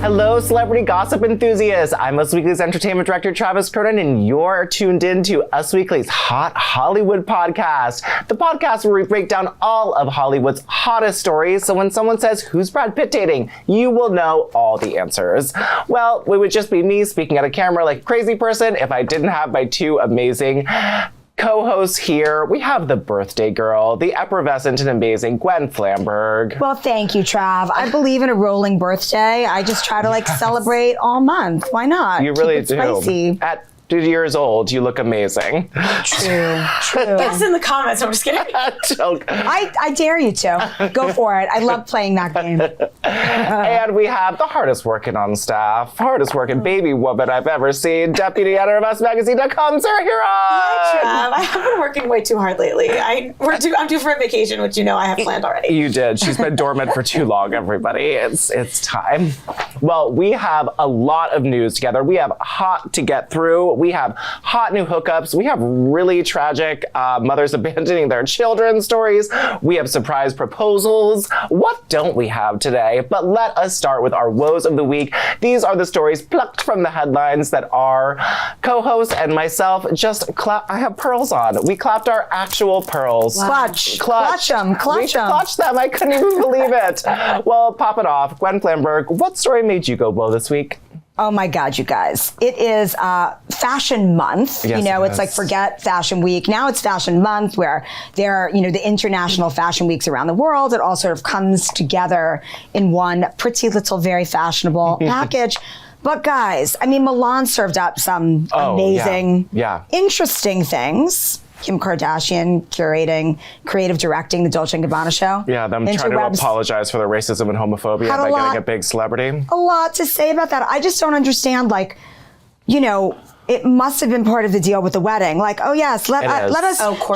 Hello, celebrity gossip enthusiasts. I'm Us Weekly's entertainment director, Travis Cronin, and you're tuned in to Us Weekly's Hot Hollywood podcast, the podcast where we break down all of Hollywood's hottest stories. So when someone says, "Who's Brad Pitt dating?" you will know all the answers. Well, it would just be me speaking at a camera like a crazy person if I didn't have my two amazing co-hosts here. We have the birthday girl, the effervescent and amazing Gwen Flamberg. Well, thank you, Trav. I believe in a rolling birthday. I just try to celebrate all month. Why not? You really Keep it do. Spicy. At 2 years old, you look amazing. True. Guess in the comments. I'm just kidding. I dare you to. Go for it. I love playing that game. And we have the hardest working on staff, hardest working baby woman I've ever seen, deputy editor of UsMagazine.com, Sarah Huron. Hi, Trav. I have been working way too hard lately. I'm due for a vacation, which I have planned already. You did. She's been dormant for too long, everybody. It's time. Well, we have a lot of news together. We have hot to get through. We have hot new hookups. We have really tragic mothers abandoning their children stories. We have surprise proposals. What don't we have today? But let us start with our woes of the week. These are the stories plucked from the headlines that our co-host and myself just I have pearls on. We clapped our actual pearls. Wow. Clutch them. We clutched them. I couldn't even believe it. Well, pop it off. Gwen Flamberg, what story made you go whoa this week? Oh my God, you guys. It is Fashion Month. Yes, it's like forget Fashion Week. Now it's Fashion Month where there are, the international fashion weeks around the world. It all sort of comes together in one pretty little, very fashionable package. But guys, Milan served up some amazing, interesting things. Kim Kardashian curating, creative directing the Dolce & Gabbana show. Yeah, them trying to apologize for their racism and homophobia by getting a big celebrity. A lot to say about that. I just don't understand, it must have been part of the deal with the wedding. Let us dress.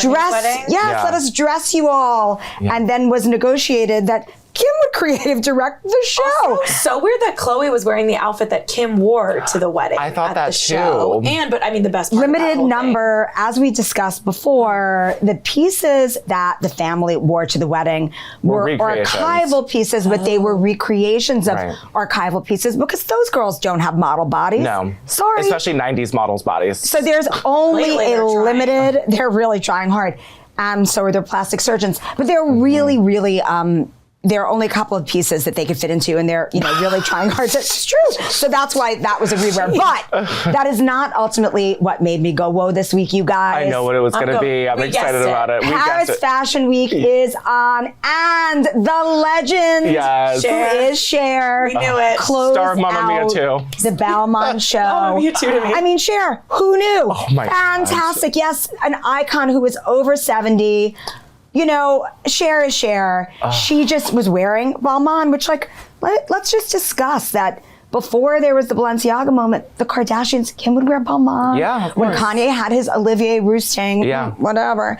Wedding? Yes, let us dress you all. Yeah. And then was negotiated that Kim would creative direct the show. Also, so weird that Khloe was wearing the outfit that Kim wore to the wedding. I thought that too. Show. But the best part limited number, as we discussed before, the pieces that the family wore to the wedding were archival pieces, but they were recreations of archival pieces because those girls don't have model bodies. No. Sorry. Especially 90s models' bodies. So there's only limited, they're really trying hard. So are their plastic surgeons. But they're really, really, there are only a couple of pieces that they could fit into, and they're, really trying hard. It's true. So that's why that was a rewear. But that is not ultimately what made me go whoa this week, you guys. I know what it was going to be. I'm excited about it. Paris Fashion Week is on, and the legend who is Cher. We knew it. Closed Star of Mamma Mia too. The Balmain show. Mamma Mia too to me. Cher, who knew? Oh my Fantastic. God. Yes, an icon who was over 70. Cher is Cher. She just was wearing Balmain, which let's just discuss that before there was the Balenciaga moment, the Kardashians, Kim would wear Balmain. Yeah, of course. When Kanye had his Olivier Rousteing, whatever.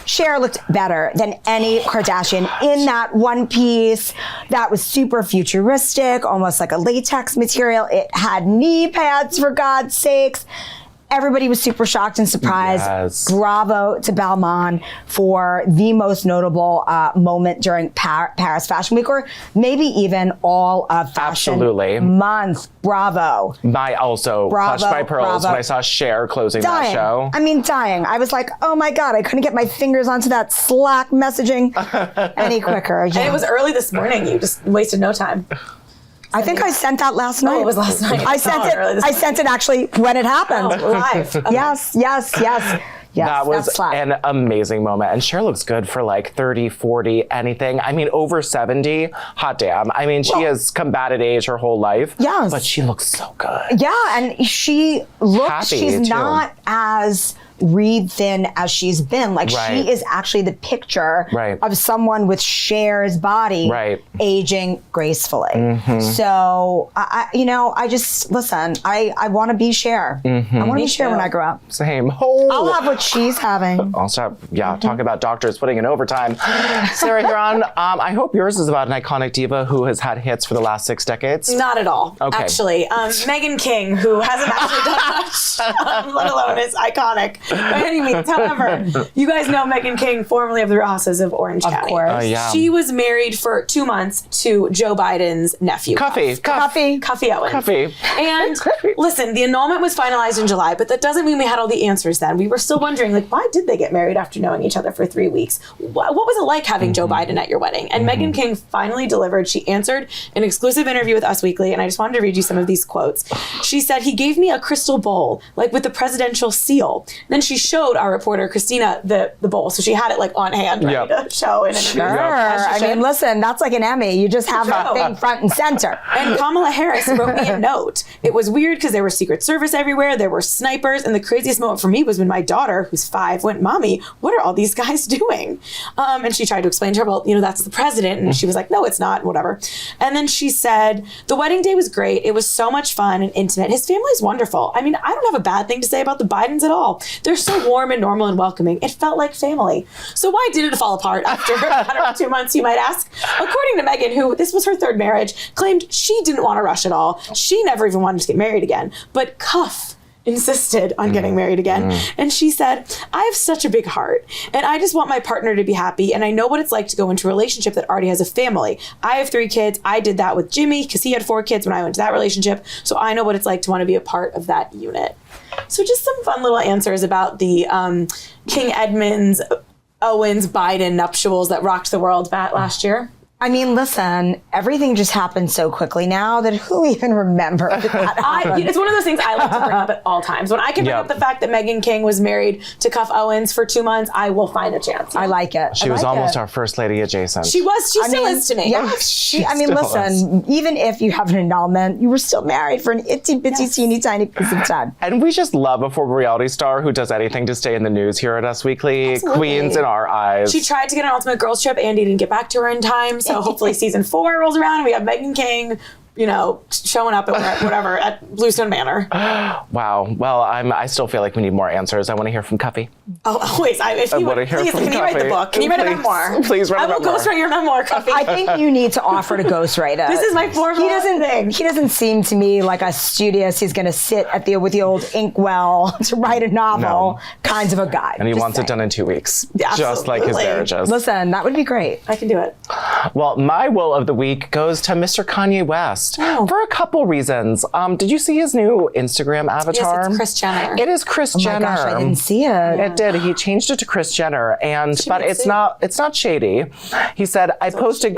Cher looked better than any Kardashian in that one piece that was super futuristic, almost like a latex material. It had knee pads, for God's sakes. Everybody was super shocked and surprised. Yes. Bravo to Balmain for the most notable moment during Paris Fashion Week, or maybe even all of Fashion Month. Bravo. I also clutched my pearls when I saw Cher closing that show. Dying. I was like, oh my God, I couldn't get my fingers onto that Slack messaging any quicker. And it was early this morning. You just wasted no time. I think I sent that last night. Oh, it was last night. I sent it actually when it happened. Live. Okay. Yes. That was an amazing moment. And Cher looks good for 30, 40, anything. Over 70, hot damn. She has combated age her whole life. Yes. But she looks so good. Yeah, and she's not as read thin as she's been. She is actually the picture of someone with Cher's body aging gracefully. So, I just, listen, I want to be Cher. I want to be Cher when I grow up. Same. I'll have what she's having. Also, talk about doctors putting in overtime. Sarah Huron, I hope yours is about an iconic diva who has had hits for the last 6 decades. Not at all, actually. Meghan King, who hasn't actually done much, let alone is iconic. By any means. However, you guys know Meghan King, formerly of the Rosses of Orange County. Of course. Yeah. She was married for 2 months to Joe Biden's nephew. Cuffy. Cuffy Owens. Cuffy. And listen, the annulment was finalized in July, but that doesn't mean we had all the answers then. We were still wondering, like, why did they get married after knowing each other for 3 weeks? What was it like having Joe Biden at your wedding? And Meghan King finally delivered. She answered an exclusive interview with Us Weekly, and I just wanted to read you some of these quotes. She said, "He gave me a crystal bowl, like with the presidential seal." Then she showed our reporter, Christina, the bowl. So she had it like on hand, ready to show in an interview. Sure. I mean, listen, that's like an Emmy. You just have that thing front and center. And Kamala Harris wrote me a note. It was weird because there was Secret Service everywhere. There were snipers. And the craziest moment for me was when my daughter, who's 5, went, "Mommy, what are all these guys doing?" And she tried to explain to her, well, that's the president. And she was like, "No, it's not," whatever. And then she said, "The wedding day was great. It was so much fun and intimate. His family's wonderful. I mean, I don't have a bad thing to say about the Bidens at all. They're so warm and normal and welcoming. It felt like family." So why did it fall apart after 2 months, you might ask? According to Meghan, who this was her 3rd marriage, claimed she didn't want to rush at all. She never even wanted to get married again. But Cuff insisted on getting married again. And she said, "I have such a big heart and I just want my partner to be happy. And I know what it's like to go into a relationship that already has a family. I have 3 kids. I did that with Jimmy because he had 4 kids when I went to that relationship. So I know what it's like to want to be a part of that unit." So just some fun little answers about the King Edmund's Owens Biden nuptials that rocked the world last year. I mean, listen, everything just happens so quickly now that who even remembers that happened? It's one of those things I like to bring up at all times. When I can bring up the fact that Meghan King was married to Cuff Owens for 2 months, I will find a chance. I like it. She was almost our first lady adjacent. She still is to me. Yeah, listen, even if you have an annulment, you were still married for an itty bitty teeny tiny piece of time. And we just love a former reality star who does anything to stay in the news here at Us Weekly. Absolutely. Queens in our eyes. She tried to get an Ultimate Girls Trip. Andy didn't get back to her in time. So hopefully season 4 rolls around and we have Meghan King, showing up at whatever at Bluestone Manor. Wow. Well, I still feel like we need more answers. I want to hear from Cuffy. Oh, always. If you would, please, can you write the book? Can you write a memoir? Please write a memoir. I will ghostwrite your memoir, Cuffy. I think you need to offer to ghostwrite it. This is my formal thing. He doesn't seem to me like a studious, he's going to sit with the old inkwell to write a novel kinds of a guy. And he wants it done in 2 weeks. Yeah, just like his marriages. Listen, that would be great. I can do it. Well, my will of the week goes to Mr. Kanye West for a couple reasons. Did you see his new Instagram avatar? Yes, it's Kris Jenner. It is Kris Jenner. Oh my gosh, I didn't see it. It did. He changed it to Kris Jenner, but it's not shady. He said, I posted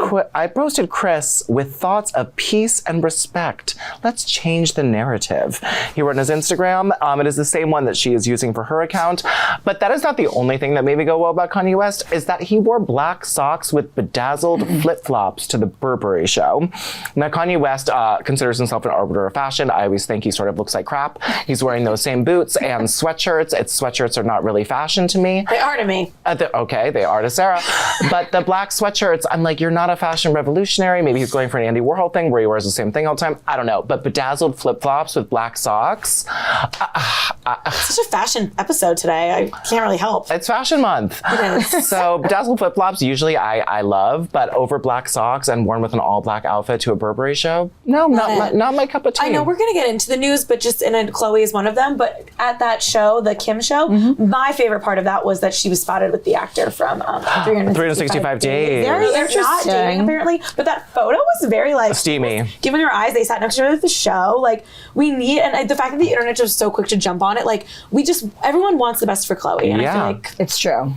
Kris with thoughts of peace and respect. Let's change the narrative. He wrote on his Instagram. It is the same one that she is using for her account. But that is not the only thing that made me go well about Kanye West, is that he wore black socks with bedazzled flip-flops to the Burberry show. Now, Kanye West considers himself an arbiter of fashion. I always think he sort of looks like crap. He's wearing those same boots and sweatshirts. Sweatshirts are not really fashion to me. They are to me. Okay, they are to Sarah. But the black sweatshirts, I'm like, you're not a fashion revolutionary. Maybe he's going for an Andy Warhol thing where he wears the same thing all the time. I don't know. But bedazzled flip-flops with black socks. Such a fashion episode today. I can't really help. It's fashion month. It is. So bedazzled flip-flops usually I love, but over black socks and worn with an all-black outfit to a Burberry show, no, not my cup of tea. I know we're going to get into the news, but Khloe is one of them. But at that show, the Kim show, my favorite part of that was that she was spotted with the actor from 365 Days. Very They're not interesting. dating apparently, but that photo was very steamy. Giving her eyes, they sat next to her at the show. Like and the fact that the internet was so quick to jump on it, like everyone wants the best for Khloe, and I feel like it's true.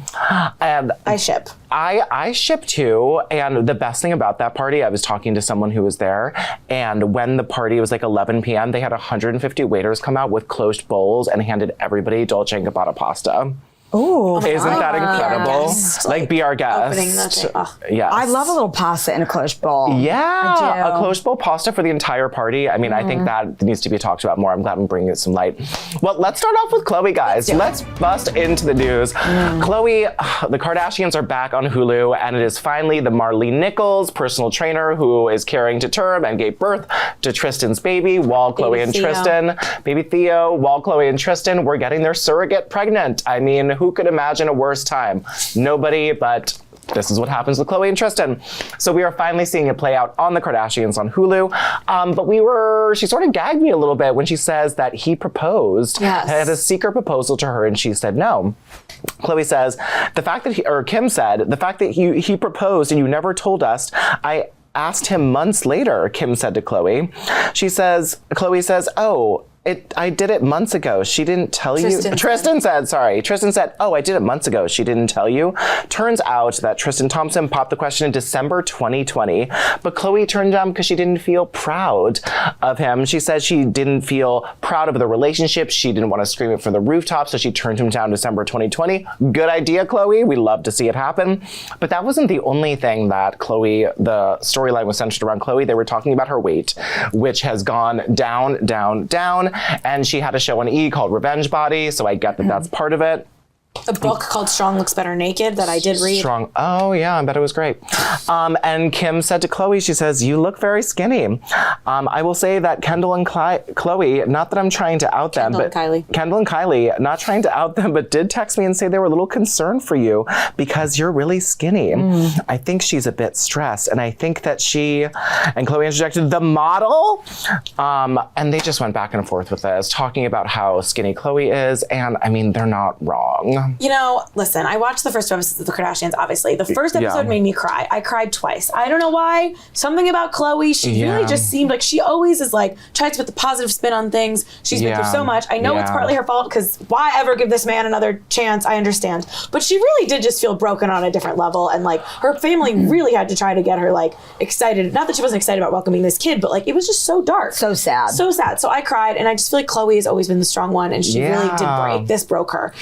And I ship. I ship too, and the best thing about that party, I was talking to someone who was there, and when the party was like 11 p.m., they had 150 waiters come out with closed bowls and handed everybody Dolce & Gabbana pasta. Oh, isn't that incredible? Like, be our guest. Yes. I love a little pasta in a closed bowl. Yeah, a closed bowl pasta for the entire party. I mean, I think that needs to be talked about more. I'm glad I'm bringing it some light. Well, let's start off with Khloe, guys. Let's bust into the news. Khloe, the Kardashians are back on Hulu, and it is finally the Marlene Nichols personal trainer who is carrying to term and gave birth to Tristan's baby while Khloe and Tristan, baby Theo, while Khloe and Tristan were getting their surrogate pregnant. I mean, who could imagine a worse time? Nobody, but this is what happens with Khloe and Tristan. So we are finally seeing it play out on the Kardashians on Hulu. But she sort of gagged me a little bit when she says that he proposed, had a secret proposal to her, and she said no. Khloe says, Kim said, the fact that he proposed and you never told us, I asked him months later, Kim said to Khloe. Khloe says, oh, I did it months ago. She didn't tell you. Tristan said, oh, I did it months ago. She didn't tell you. Turns out that Tristan Thompson popped the question in December 2020, but Khloe turned down because she didn't feel proud of him. She said she didn't feel proud of the relationship. She didn't want to scream it from the rooftop, so she turned him down December 2020. Good idea, Khloe. We love to see it happen. But that wasn't the only thing that the storyline was centered around Khloe. They were talking about her weight, which has gone down, down, down. And she had a show on E! Called Revenge Body, so I get that that's part of it. A book called Strong Looks Better Naked that I did read. Strong. Oh, yeah, I bet it was great. And Kim said to Khloe, she says, you look very skinny. I will say that Kendall and Khloe, not that I'm trying to out them, but Kendall and Kylie, not trying to out them, but did text me and say they were a little concerned for you because you're really skinny. I think she's a bit stressed. And I think that and Khloe interjected, the model? And they just went back and forth with this, talking about how skinny Khloe is. And I mean, they're not wrong. You know, listen, I watched the first two episodes of The Kardashians, obviously. The first episode made me cry. I cried twice. I don't know why. Something about Khloe, she really just seemed like she always is like, tries to put the positive spin on things. She's been through so much. I know it's partly her fault because why ever give this man another chance? I understand. But she really did just feel broken on a different level. And like her family really had to try to get her like excited. Not that she wasn't excited about welcoming this kid, but like it was just so dark. So sad. So sad. So I cried and I just feel like Khloe has always been the strong one and she really did break. This broke her.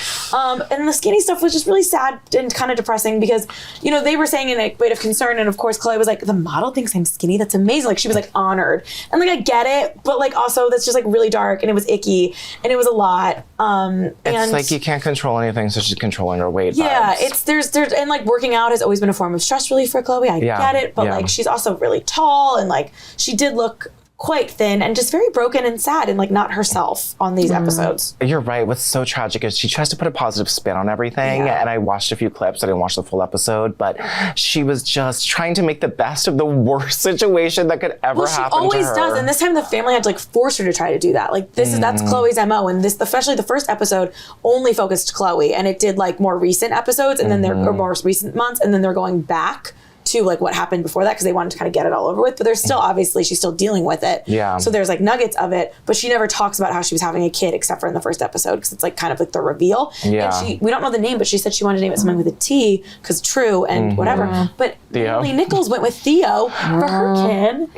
And the skinny stuff was just really sad and kind of depressing because, you know, they were saying in a weight of concern. And of course, Khloe was like, the model thinks I'm skinny. That's amazing. Like she was like honored. And like, I get it. But like also that's just like really dark and it was icky and it was a lot. It's like you can't control anything. So she's controlling her weight. Yeah. Vibes. There's and like working out has always been a form of stress relief for Khloe. I get it. But like she's also really tall and like she did look quite thin and just very broken and sad and like not herself on these episodes. You're right. What's so tragic is she tries to put a positive spin on everything. And I watched a few clips. I didn't watch the full episode, but she was just trying to make the best of the worst situation that could ever happen to her. Well, she always does. And this time the family had to like force her to try to do that. Like that's Khloe's MO. And this, especially the first episode, only focused Khloe and it did like more recent episodes and then or more recent months and then they're going back to like what happened before that because they wanted to kind of get it all over with, but there's still obviously she's still dealing with it. So there's like nuggets of it, but she never talks about how she was having a kid except for in the first episode because it's like kind of like the reveal. And we don't know the name, but she said she wanted to name it something with a T because true and whatever. But Lily Nichols went with Theo for her kid.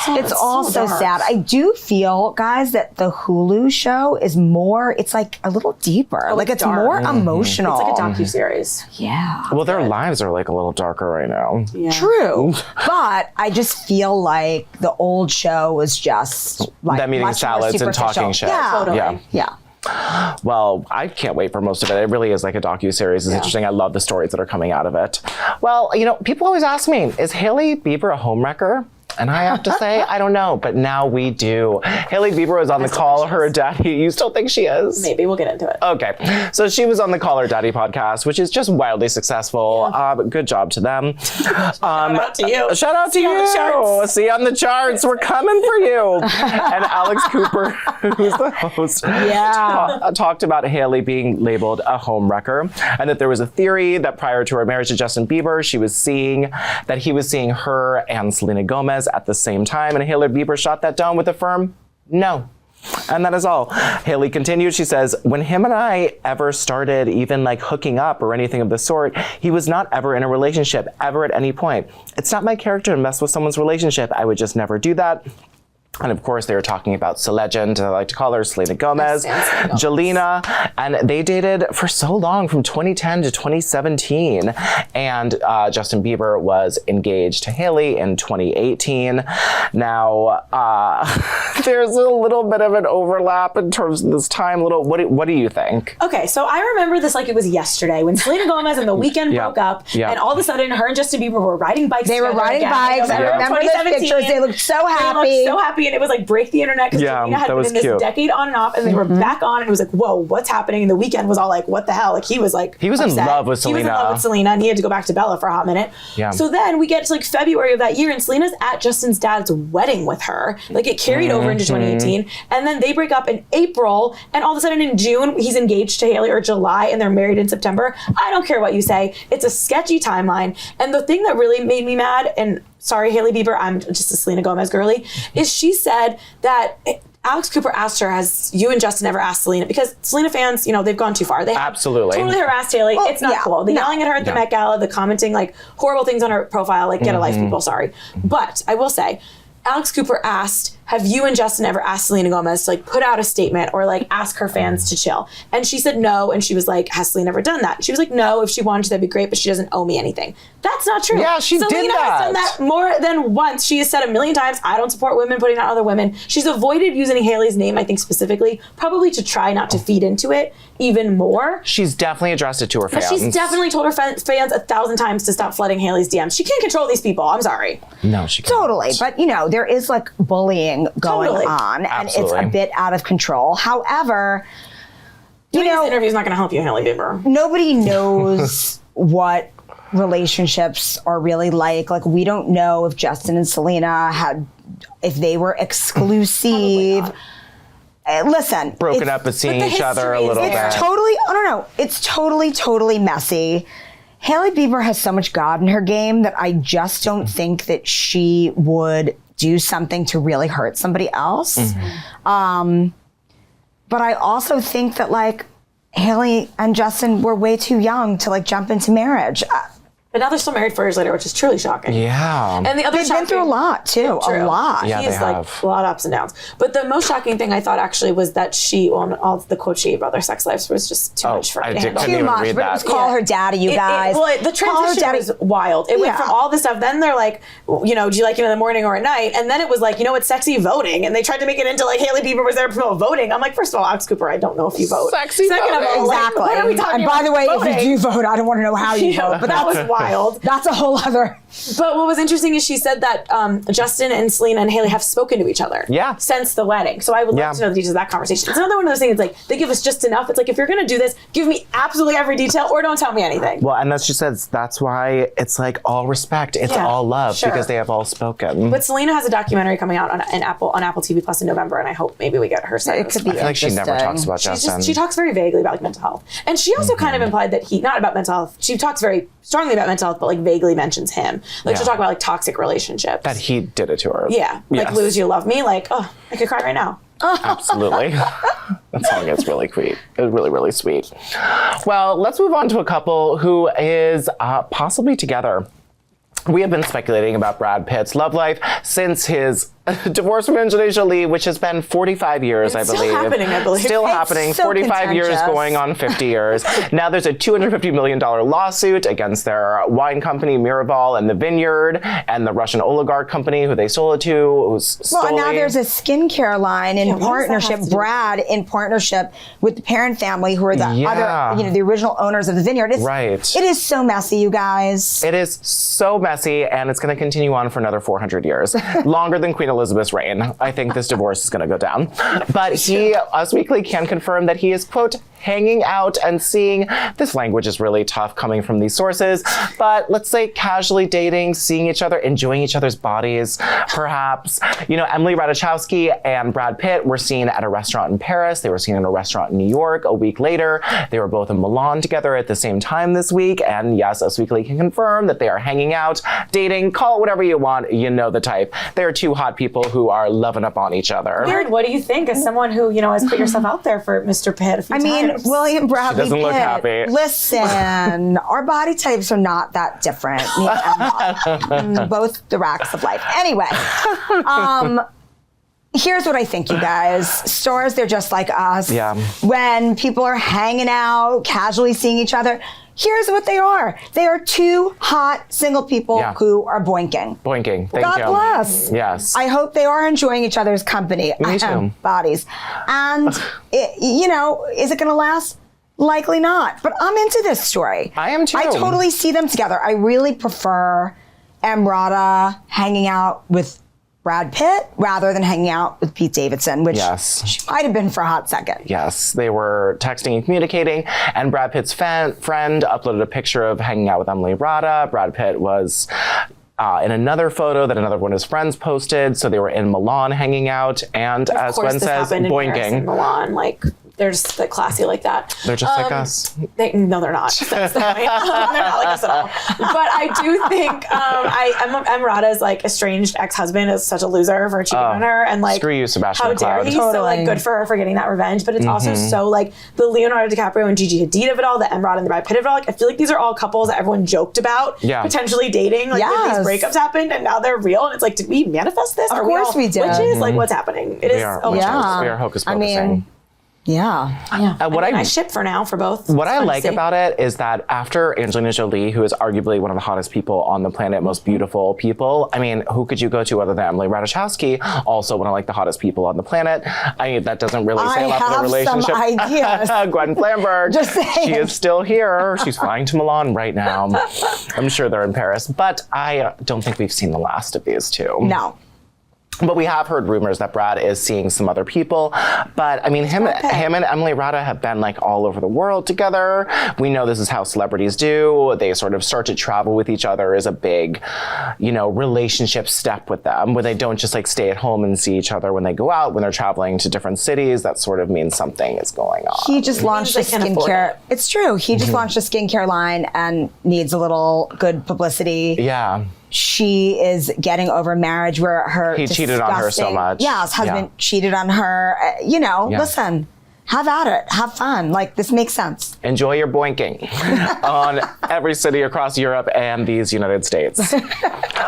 So it's all so sad. I do feel, guys, that the Hulu show is more, it's like a little deeper. Like it's more emotional. It's like a docuseries. Yeah. Well, their lives are like a little darker right now. Yeah. True. But I just feel like the old show was just like them eating salads and talking shit. Yeah. Totally. Yeah. Well, I can't wait for most of it. It really is like a docuseries. It's interesting. I love the stories that are coming out of it. Well, you know, people always ask me, is Hailey Bieber a homewrecker? And I have to say, I don't know, but now we do. Hailey Bieber was on the Call Her Daddy. You still think she is? Maybe. We'll get into it. Okay. So she was on the Call Her Daddy podcast, which is just wildly successful. Good job to them. Shout out to you. Shout out to you. On the charts. See on the charts. We're coming for you. And Alex Cooper, who's the host, talked about Hailey being labeled a homewrecker and that there was a theory that prior to her marriage to Justin Bieber, he was seeing her and Selena Gomez at the same time, and Hailey Bieber shot that down with a firm no. And that is all. Hailey continued, she says, when him and I ever started even like hooking up or anything of the sort, he was not ever in a relationship, ever at any point. It's not my character to mess with someone's relationship. I would just never do that. And of course, they were talking about Celegend, I like to call her, Selena Gomez, Jelena, and they dated for so long, from 2010 to 2017. And Justin Bieber was engaged to Hailey in 2018. Now, there's a little bit of an overlap in terms of this time. What do you think? Okay, so I remember this like it was yesterday when Selena Gomez and The Weeknd broke up, and all of a sudden, her and Justin Bieber were riding bikes. They were riding bikes. I remember those pictures. They looked so happy. happy, and it was like break the internet because Yeah, Selena had that been was in this cute. decade on and off, and they were back on, and it was like, whoa, what's happening? And the weekend was all like, what the hell? Like he was like, He was in upset. love with He was in Selena. love with Selena, and he had to go back to Bella for a hot minute. Yeah. So then we get to like February of that year, and Selena's at Justin's dad's wedding with her. Like it carried over into 2018, and then they break up in April, and all of a sudden in June he's engaged to Hailey, or July, and they're married in September. I don't care what you say. It's a sketchy timeline. And the thing that really made me mad, and sorry, Hailey Bieber, I'm just a Selena Gomez girly, is she said that Alex Cooper asked her, has you and Justin ever asked Selena? Because Selena fans, you know, they've gone too far. They have Absolutely. totally harassed Hailey. Well, it's not yeah, cool. The no. yelling at her at the Met Gala, the commenting like horrible things on her profile, like get a life, people, sorry. But I will say, Alex Cooper asked, have you and Justin ever asked Selena Gomez to like put out a statement or like ask her fans to chill? And she said no. And she was like, has Selena ever done that? She was like, no, if she wanted to, that'd be great, but she doesn't owe me anything. That's not true. Yeah, she did Selena has done that. that more than once. She has said a million times, I don't support women putting out other women. She's avoided using Hailey's name, I think specifically, probably to try not to feed into it even more. She's definitely addressed it to her fans. She's definitely told her fans 1,000 times to stop flooding Hailey's DMs. She can't control these people. I'm sorry. No, she can't. Totally, but you know, there is like bullying going Totally. on, and Absolutely. it's a bit out of control. However, you This know, interview is not going to help you, Hailey Bieber. nobody knows what relationships are really like. Like, we don't know if Justin and Selena if they were exclusive. Listen, Broken it's- up but seeing the each other a history is little there. bit. Totally, I don't know. It's totally messy. Hailey Bieber has so much God in her game that I just don't think that she would do something to really hurt somebody else. But I also think that like Hailey and Justin were way too young to like jump into marriage. But now they're still married 4 years later, which is truly shocking. Yeah. And the other They've been through a lot too, True. a lot. Yeah, He's they like have. a lot of ups and downs. But the most shocking thing I thought actually was that all the quotes she gave about their sex lives was just too much for her I to handle. couldn't Too even much, read but it was that. call her daddy, you guys. The Call her transition daddy. was wild. It went Yeah. from all this stuff. Then they're like, you know, do you like it in the morning or at night? And then it was like, you know, it's sexy voting. And they tried to make it into like Hailey Bieber was there to promote voting. I'm like, first of all, Alex Cooper, I don't know if you vote. Sexy Second of all, voting. like, Exactly. what are we talking And about? by the way, voting? if you do vote, I don't want to know how you vote. But that was wild. That's a whole other. But what was interesting is she said that Justin and Selena and Hailey have spoken to each other Yeah. since the wedding. So I would Yeah. love to know the details of that conversation. It's another one of those things, it's like, they give us just enough. It's like, if you're going to do this, give me absolutely every detail or don't tell me anything. Well, and as she says, that's why it's like all respect. It's Yeah, all love sure. because they have all spoken. But Selena has a documentary coming out on Apple TV Plus in November, and I hope maybe we get her side It of the could story. be I feel like she never interesting. talks about Justin. She talks very vaguely about like mental health, and she also kind of implied that not about mental health. She talks very strongly about mental health, but like vaguely mentions him. Like she'll Yeah. talk about like toxic relationships. that he did it to her. yeah, like Yes. lose you, love me. Like, oh, I could cry right now. Absolutely. That song is really sweet. It's really, really sweet. Well, let's move on to a couple who is possibly together. We have been speculating about Brad Pitt's love life since his divorce from Angelina Jolie, which has been 45 years, I It's still believe. happening, I believe. Still It's happening. so 45 years contentious. going on 50 years. Now there's a $250 million lawsuit against their wine company, Miraval, and the Vineyard, and the Russian oligarch company who they sold it to. Well, and now there's a skincare line in what does that partnership, have to do with Brad in partnership with the parent family, who are the Yeah. other, the original owners of the Vineyard. Right. It is so messy, you guys. It is so messy, and it's going to continue on for another 400 years. Longer than Queen Elizabeth's reign. I think this divorce is going to go down. But he, Us Weekly, can confirm that he is, quote, hanging out and seeing, this language is really tough coming from these sources, but let's say casually dating, seeing each other, enjoying each other's bodies, perhaps. Emily Ratajkowski and Brad Pitt were seen at a restaurant in Paris. They were seen in a restaurant in New York a week later. They were both in Milan together at the same time this week. And yes, Us Weekly can confirm that they are hanging out, dating, call it whatever you want, you know the type. They're two hot people who are loving up on each other. Weird. What do you think as someone who, has put yourself out there for Mr. Pitt a few times? William Bradley doesn't look Pitt, happy. Listen, our body types are not that different. Me and Emma. Both the racks of life. Anyway, here's what I think, you guys. Stars, they're just like us. Yeah. When people are hanging out, casually seeing each other, here's what they are. They are two hot single people Yeah. who are boinking. Boinking. Thank God you. bless. Yes. I hope they are enjoying each other's company. Me too. Bodies. And, is it going to last? Likely not. But I'm into this story. I am too. I totally see them together. I really prefer Emrata hanging out with Brad Pitt rather than hanging out with Pete Davidson, which Yes. she might have been for a hot second. Yes, they were texting and communicating, and Brad Pitt's friend uploaded a picture of hanging out with Emily Rada. Brad Pitt was in another photo that another one of his friends posted, so they were in Milan hanging out, and as Gwen says, boinking. Milan, like they're just like classy like that. They're just like us. No, they're not. That's the point. They're not like us at all. But I do think Em Rada's like estranged ex-husband is such a loser for cheating on her, and like Screw you, Sebastian how dare McLeod. he? So like good for her for getting that revenge, but it's also so like the Leonardo DiCaprio and Gigi Hadid of it all, the Em Rada and the Brad Pitt of it all. Like I feel like these are all couples that everyone joked about potentially dating. Like when these breakups happened, and now they're real, and it's like, did we manifest this? Of course we did. Witches? Like what's happening? It is. We are hocus pocusing. I ship for now for both. What I like about it is that after Angelina Jolie, who is arguably one of the hottest people on the planet, most beautiful people, I mean, who could you go to other than Emily Ratajkowski, also one of like the hottest people on the planet? I mean, that doesn't really say a lot for the relationship. I have some ideas. Gwen Flamberg, Just saying. she is still here. She's flying to Milan right now. I'm sure they're in Paris, but I don't think we've seen the last of these two. No. But we have heard rumors that Brad is seeing some other people. But I mean, him and Emily Rada have been like all over the world together. We know this is how celebrities do. They sort of start to travel with each other is a big, relationship step with them, where they don't just like stay at home and see each other when they go out. When they're traveling to different cities, that sort of means something is going on. He just launched a skincare. It's true. He just launched a skincare line and needs a little good publicity. Yeah. She is getting over marriage where he cheated on her so much. Yeah, his husband cheated on her. Listen, have at it. Have fun. Like, this makes sense. Enjoy your boinking on every city across Europe and these United States.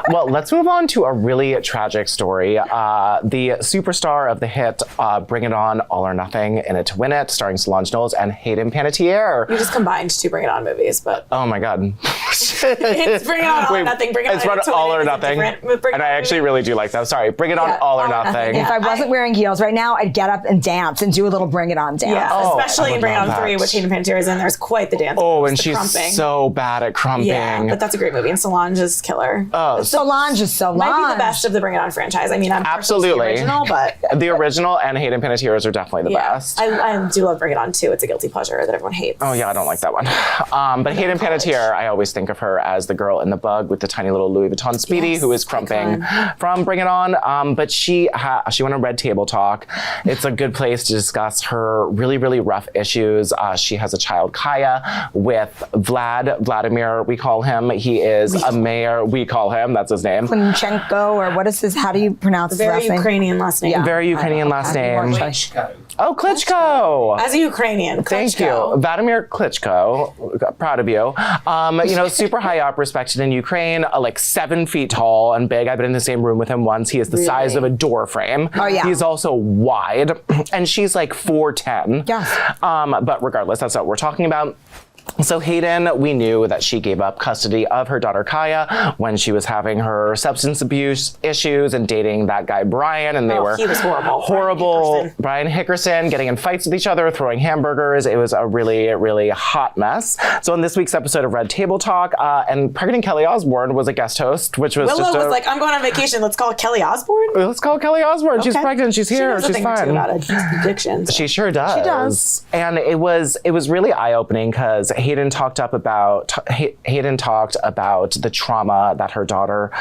Well, let's move on to a really tragic story. The superstar of the hit Bring It On, All or Nothing, In It to Win It, starring Solange Knowles and Hayden Panettiere. You just combined two Bring It On movies, but... Oh my God. It's Bring It On, All or Nothing. Bring It On, It's All or Nothing. And I actually really do like that. Sorry, Bring It On, All or Nothing. If I wasn't wearing heels right now, I'd get up and dance and do a little Bring It On dance. Yeah, especially in Bring It On 3, which Hayden Panettiere is in. There's quite the dance. Oh, and she's crumping. So bad at crumping. Yeah, but that's a great movie, and Solange is killer. Solange is Solange. Might be the best of the Bring It On franchise. I mean, I'm absolutely the original, but the original and Hayden Panettiere's are definitely the best. I do love Bring It On too. It's a guilty pleasure that everyone hates. Oh yeah, I don't like that one. But Hayden Panettiere, I always think of her as the girl in the Bug with the tiny little Louis Vuitton Speedy who is crumping from Bring It On. But she went on Red Table Talk. It's a good place to discuss her really, really rough issues. She has a child, Kaya, with Vladimir, we call him. He is a mayor, we call him, that's his name. Klinchenko, or what is his, how do you pronounce his last name? Very Ukrainian last name. Yeah. Very Ukrainian last name. Klitschko. Oh, Klitschko. As a Ukrainian, Thank you. Vladimir Klitschko, proud of you. Super high up, respected in Ukraine, like 7 feet tall and big. I've been in the same room with him once. He is the size of a door frame. Oh, yeah. He's also wide, and she's like 4'10". Yes. But regardless, that's not what we're talking about. So Hayden, we knew that she gave up custody of her daughter Kaya when she was having her substance abuse issues and dating that guy Brian, and he was horrible. Brian Hickerson getting in fights with each other, throwing hamburgers. It was a really, really hot mess. So in this week's episode of Red Table Talk, and pregnant Kelly Osbourne was a guest host, which was Willow was like, I'm going on vacation. Let's call Kelly Osbourne. Let's call Kelly Osbourne. Okay. She's pregnant. She's here. She's fine. About addictions. She sure does. She does. And it was really eye-opening because Hayden talked about the trauma that her daughter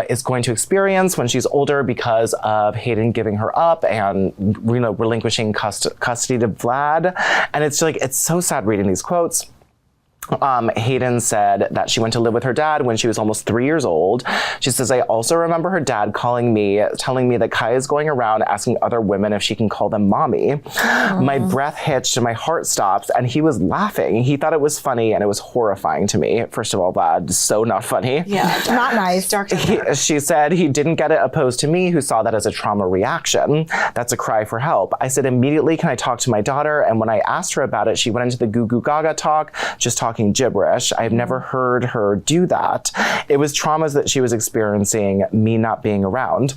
is going to experience when she's older because of Hayden giving her up and relinquishing custody to Vlad. And it's like, it's so sad reading these quotes. Hayden said that she went to live with her dad when she was almost 3 years old. She says, I also remember her dad calling me, telling me that Kaya is going around asking other women if she can call them mommy. My breath hitched and my heart stopped, and he was laughing. He thought it was funny, and it was horrifying to me. First of all, Vlad, so not funny. Yeah, not nice. She said he didn't get it opposed to me, who saw that as a trauma reaction. That's a cry for help. I said, immediately, can I talk to my daughter? And when I asked her about it, she went into the goo goo gaga talk, just talking talking gibberish. I've never heard her do that. It was traumas that she was experiencing, me not being around.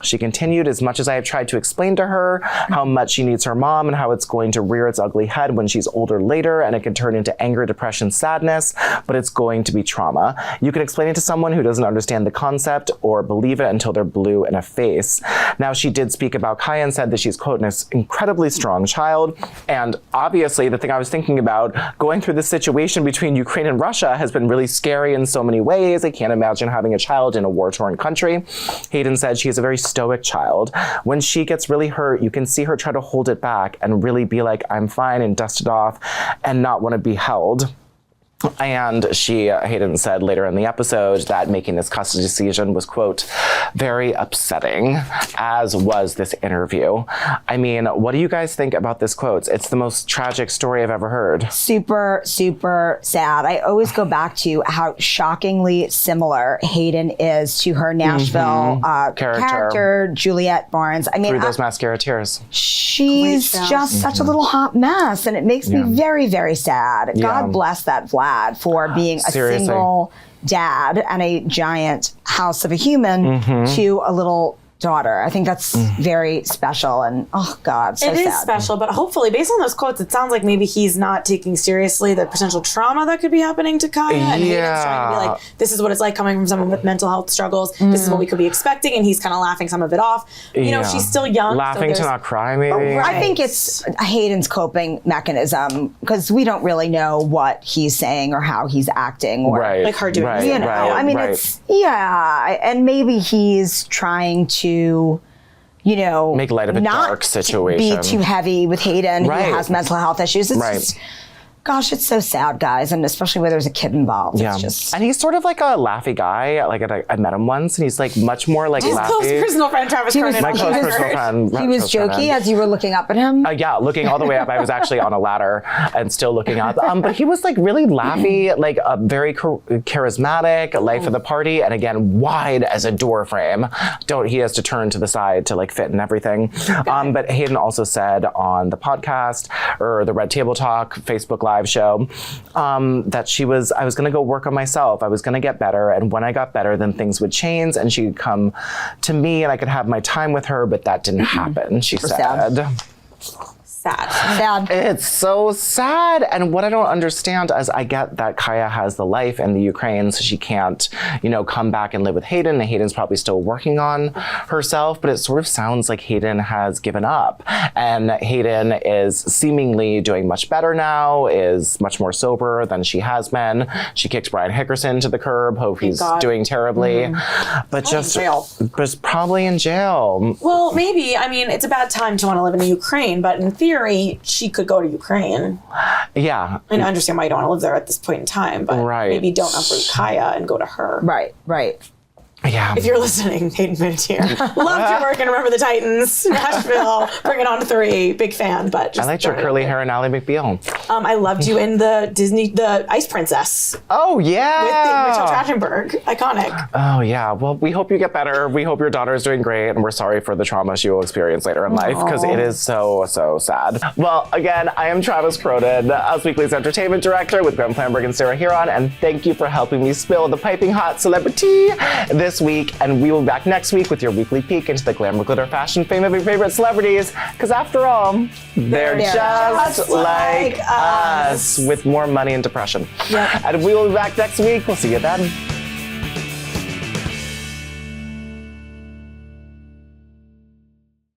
She continued, as much as I have tried to explain to her how much she needs her mom and how it's going to rear its ugly head when she's older later and it can turn into anger, depression, sadness, but it's going to be trauma. You can explain it to someone who doesn't understand the concept or believe it until they're blue in the face. Now, she did speak about Kaya and said that she's, quote, an incredibly strong child. And obviously, the thing I was thinking about, going through this situation between Ukraine and Russia has been really scary in so many ways. I can't imagine having a child in a war-torn country. Hayden said she is a very stoic child. When she gets really hurt, you can see her try to hold it back and really be like, I'm fine, and dust it off and not want to be held. And Hayden said later in the episode that making this custody decision was, quote, very upsetting, as was this interview. I mean, what do you guys think about this quote? It's the most tragic story I've ever heard. Super, super sad. I always go back to how shockingly similar Hayden is to her Nashville character, Juliette Barnes. I mean, through those mascara tears. She's just such a little hot mess, and it makes me very, very sad. God bless that Vlad for being a single dad and a giant house of a human to a little daughter. I think that's very special, and oh God, so sad. It is special, but hopefully, based on those quotes, it sounds like maybe he's not taking seriously the potential trauma that could be happening to Kaya. And Hayden's trying to be like, this is what it's like coming from someone with mental health struggles. This is what we could be expecting, and he's kind of laughing some of it off. You know, she's still young. Laughing so to not cry, maybe? I think it's Hayden's coping mechanism, because we don't really know what he's saying or how he's acting, or like her doing it. you know. I mean, it's and maybe he's trying to, you know, make light of a dark situation. Be too heavy with Hayden, who has mental health issues. It's just, gosh, it's so sad, guys, and especially where there's a kid involved. Yeah. It's just... And he's sort of like a laughy guy. Like, I met him once, and he's like much more like his laughy. close personal friend, Travis Cronin. My close personal friend. He was jokey as you were looking up at him? Yeah, looking all the way up. I was actually on a ladder and still looking up. But he was like really laughy, like very charismatic, life of the party, and again, wide as a door frame. He has to turn to the side to like fit and everything. But Hayden also said on the podcast, or the Red Table Talk Facebook Live show, that I was going to go work on myself. I was going to get better. And when I got better, then things would change and she would come to me and I could have my time with her, but that didn't happen, she said. Sad. It's so sad. And what I don't understand is, I get that Kaya has the life in the Ukraine, so she can't, come back and live with Hayden. And Hayden's probably still working on herself, but it sort of sounds like Hayden has given up. And Hayden is seemingly doing much better now, is much more sober than she has been. She kicked Brian Hickerson to the curb. Hope he's doing terribly. But just probably in jail. Well, maybe. I mean, it's a bad time to want to live in the Ukraine, but in theory, she could go to Ukraine. Yeah. And I understand why you don't want to live there at this point in time, but maybe don't uproot Kaya and go to her. Right. Yeah. If you're listening, Hayden Panettiere. Loved your work and Remember the Titans, Nashville, Bring It On to 3. Big fan, but just I liked your curly hair and Ally McBeal. I loved you in the Ice Princess. Oh, yeah. With Mitchell Trachtenberg. Iconic. Oh, yeah. Well, we hope you get better. We hope your daughter is doing great, and we're sorry for the trauma she will experience later in life, because it is so, so sad. Well, again, I am Travis Cronin, Us Weekly's entertainment director with Graham Flamberg and Sarah Huron, and thank you for helping me spill the piping hot celebrity this week, and we will be back next week with your weekly peek into the glamour, glitter, fashion, fame of your favorite celebrities, because after all, they're just like us, with more money and depression. Yep. And we will be back next week. We'll see you then.